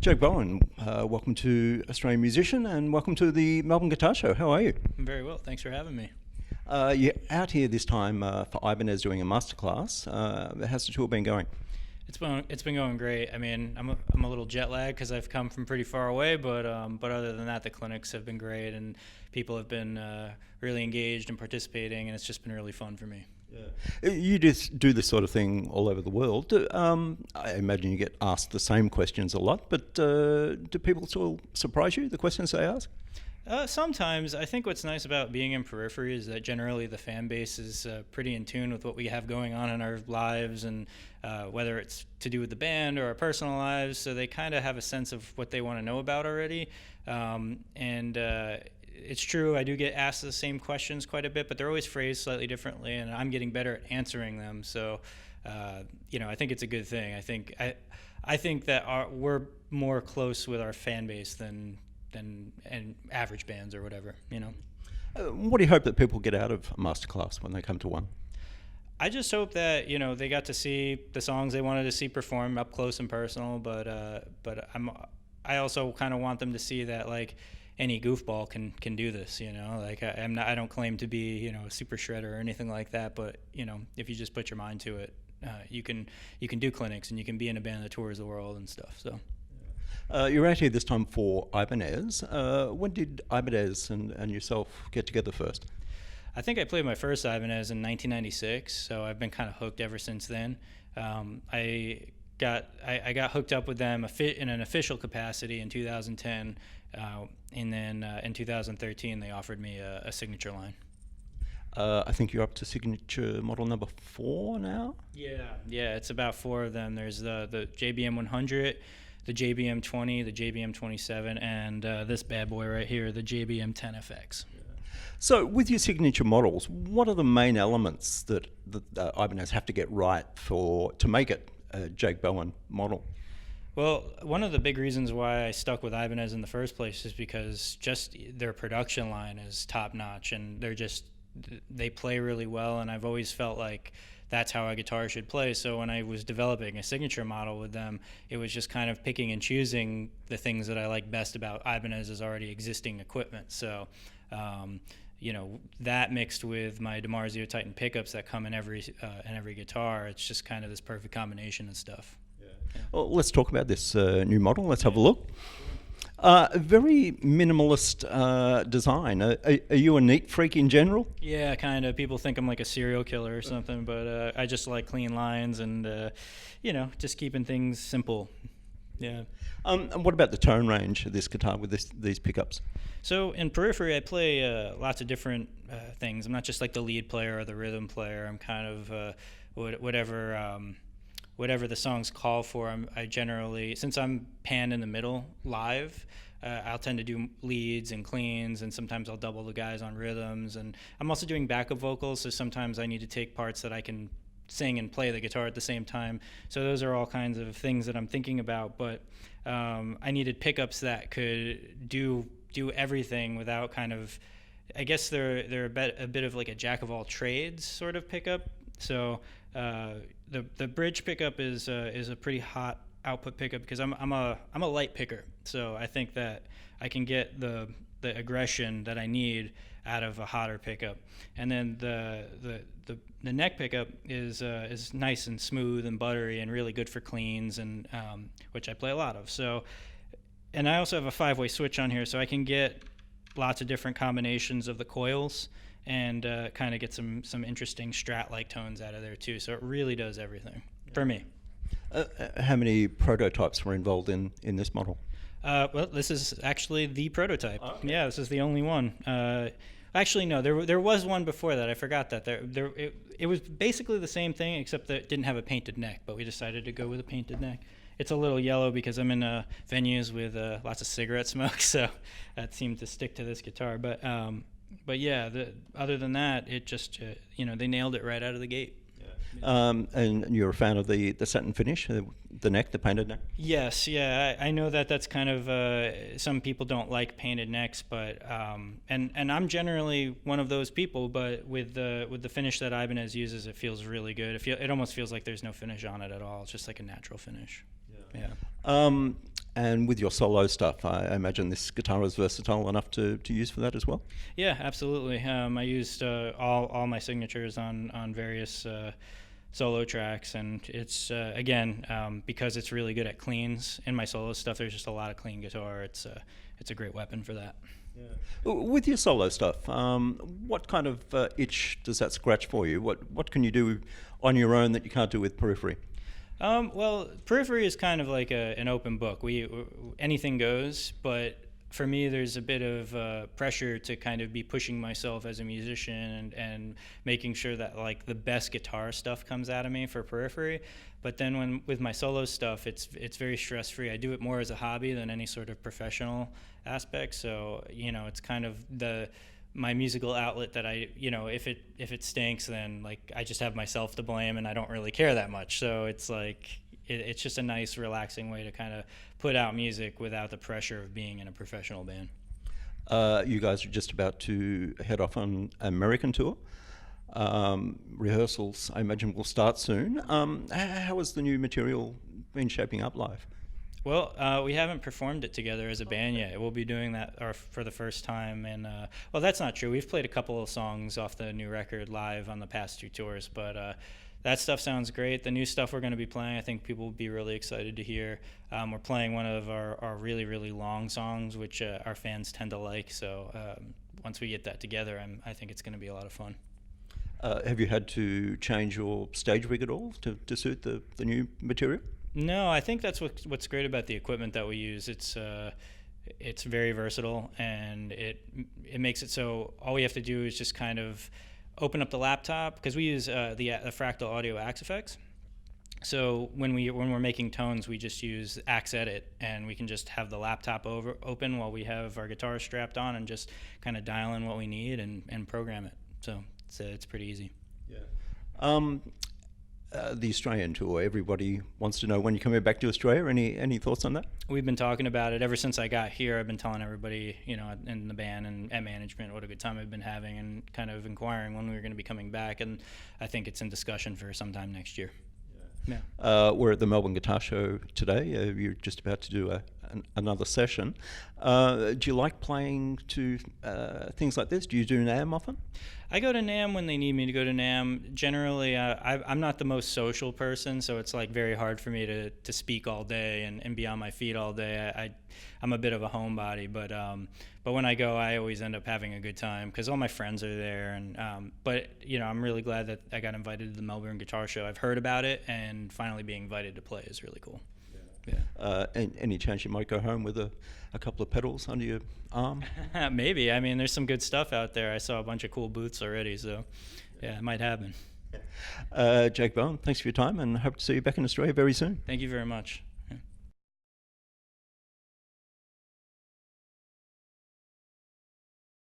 Joe Bowen, welcome to Australian Musician and welcome to the Melbourne Guitar Show. How are you? I'm very well, thanks for having me. You're out here this time for Ibanez doing a masterclass. How's the tour been going? It's been going great. I mean, I'm a little jet lagged because I've come from pretty far away, but other than that, the clinics have been great and people have been really engaged and participating, and it's just been really fun for me. Yeah. You just do this sort of thing all over the world. I imagine you get asked the same questions a lot, but do people still surprise you, the questions they ask? Sometimes. I think what's nice about being in Periphery is that generally the fan base is pretty in tune with what we have going on in our lives, and whether it's to do with the band or our personal lives, so they kind of have a sense of what they want to know about already. It's true, I do get asked the same questions quite a bit, but they're always phrased slightly differently, and I'm getting better at answering them. So, I think it's a good thing. I think that we're more close with our fan base than average bands or whatever. What do you hope that people get out of a masterclass when they come to one? I just hope that they got to see the songs they wanted to see performed up close and personal, but I also kind of want them to see that any goofball can do this. I don't claim to be a super shredder or anything like that, but if you just put your mind to it, you can do clinics and you can be in a band that tours the world and stuff. So. You're out here this time for Ibanez. When did Ibanez and yourself get together first? I think I played my first Ibanez in 1996, so I've been kind of hooked ever since then. I got hooked up with them in an official capacity in 2010, and then in 2013 they offered me a signature line. I think you're up to signature model number 4 now? Yeah, it's about 4 of them. There's the JBM 100, the JBM 20, the JBM 27, and this bad boy right here, the JBM 10FX. So with your signature models, what are the main elements that Ibanez have to get right to make it a Jake Bowen model? Well, one of the big reasons why I stuck with Ibanez in the first place is because just their production line is top notch, and they play really well, and I've always felt like that's how a guitar should play. So when I was developing a signature model with them, it was just kind of picking and choosing the things that I like best about Ibanez's already existing equipment. So, that mixed with my DiMarzio Titan pickups that come in every guitar, it's just kind of this perfect combination of stuff. Yeah. Well, let's talk about this new model. Let's have a look. A very minimalist design. Are you a neat freak in general? Yeah, kind of. People think I'm like a serial killer or something, but I just like clean lines and, just keeping things simple. Yeah. And what about the tone range of this guitar with these pickups? So in Periphery, I play lots of different things. I'm not just like the lead player or the rhythm player. I'm kind of whatever the songs call for. I generally, since I'm panned in the middle live, I'll tend to do leads and cleans, and sometimes I'll double the guys on rhythms. And I'm also doing backup vocals, so sometimes I need to take parts that I can sing and play the guitar at the same time. So those are all kinds of things that I'm thinking about. But I needed pickups that could do everything without kind of, I guess they're a bit of like a jack of all trades sort of pickup. So the bridge pickup is a pretty hot output pickup because I'm a light picker, so I think that I can get the aggression that I need out of a hotter pickup. And then the neck pickup is nice and smooth and buttery and really good for cleans, and which I play a lot of. So, and I also have a 5-way switch on here, so I can get lots of different combinations of the coils and kind of get some interesting Strat-like tones out of there too. So it really does everything for me. How many prototypes were involved in this model? Well, this is actually the prototype. Okay. Yeah, this is the only one. Actually, no, there was one before that. I forgot that. It was basically the same thing, except that it didn't have a painted neck, but we decided to go with a painted neck. It's a little yellow because I'm in venues with lots of cigarette smoke, so that seemed to stick to this guitar. But yeah, other than that, it just, they nailed it right out of the gate. And you're a fan of the satin finish, the neck, the painted neck? Yes, yeah, I know that's kind of, some people don't like painted necks, but, and I'm generally one of those people, but with the finish that Ibanez uses, it feels really good. It almost feels like there's no finish on it at all. It's just like a natural finish. Yeah. And with your solo stuff, I imagine this guitar is versatile enough to use for that as well? Yeah, absolutely. I used all my signatures on various solo tracks, and it's again because it's really good at cleans in my solo stuff. There's just a lot of clean guitar. It's a great weapon for that. Yeah. With your solo stuff, what kind of itch does that scratch for you? What can you do on your own that you can't do with Periphery? Well, Periphery is kind of like an open book. Anything goes, but for me, there's a bit of pressure to kind of be pushing myself as a musician and making sure that like the best guitar stuff comes out of me for Periphery. But then with my solo stuff, it's very stress free. I do it more as a hobby than any sort of professional aspect. So it's kind of my musical outlet that if it stinks, then like I just have myself to blame and I don't really care that much. So it's like it's just a nice relaxing way to kind of put out music without the pressure of being in a professional band. You guys are just about to head off on American tour. Rehearsals, I imagine, will start soon. How has the new material been shaping up live? Well, we haven't performed it together as a band yet. We'll be doing that for the first time. And well, that's not true. We've played a couple of songs off the new record live on the past 2 tours, but that stuff sounds great. The new stuff we're going to be playing, I think people will be really excited to hear. We're playing one of our really, really long songs, which our fans tend to like. So once we get that together, I think it's going to be a lot of fun. Have you had to change your stage rig at all to suit the new material? No, I think that's what's great about the equipment that we use. It's very versatile, and it makes it so all we have to do is just kind of open up the laptop, because we use the Fractal Audio Axe Effects. So when we're making tones, we just use Axe Edit, and we can just have the laptop open while we have our guitar strapped on and just kind of dial in what we need and program it. So it's pretty easy. Yeah. The Australian tour, everybody wants to know when you're coming back to Australia. Any thoughts on that? We've been talking about it ever since I got here. I've been telling everybody, in the band and at management, what a good time I've been having, and kind of inquiring when we were going to be coming back. And I think it's in discussion for sometime next year. Yeah. We're at the Melbourne Guitar Show today. You're just about to do another session. Do you like playing to things like this? Do you do NAMM often? I go to NAMM when they need me to go to NAMM. Generally, I'm not the most social person, so it's like very hard for me to speak all day and be on my feet all day. I'm a bit of a homebody, but when I go, I always end up having a good time because all my friends are there. And but I'm really glad that I got invited to the Melbourne Guitar Show. I've heard about it, and finally being invited to play is really cool. Yeah. Any chance you might go home with a couple of pedals under your arm? Maybe. I mean, there's some good stuff out there. I saw a bunch of cool booths already, so yeah, it might happen. Jake Bowen, thanks for your time, and hope to see you back in Australia very soon. Thank you very much.